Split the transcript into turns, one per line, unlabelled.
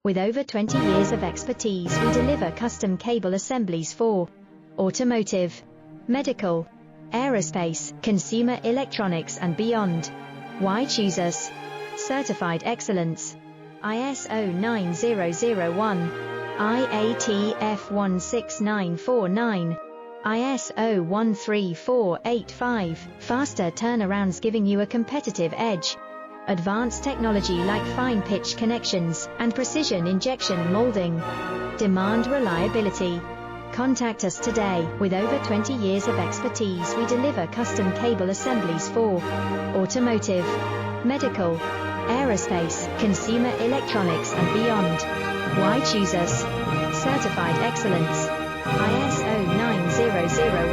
With over 20 years of expertise, we deliver custom cable assemblies for automotive, medical, aerospace, consumer electronics and beyond. Why choose us? Certified excellence. ISO 9001, IATF 16949, ISO 13485. Faster turnarounds giving you a competitive edge. Advanced technology like fine pitch connections and precision injection molding. Demand reliability. Contact us today. With over 20 years of expertise, we deliver custom cable assemblies for automotive, medical, aerospace, consumer electronics and beyond. Why choose us? Certified excellence. ISO 9001.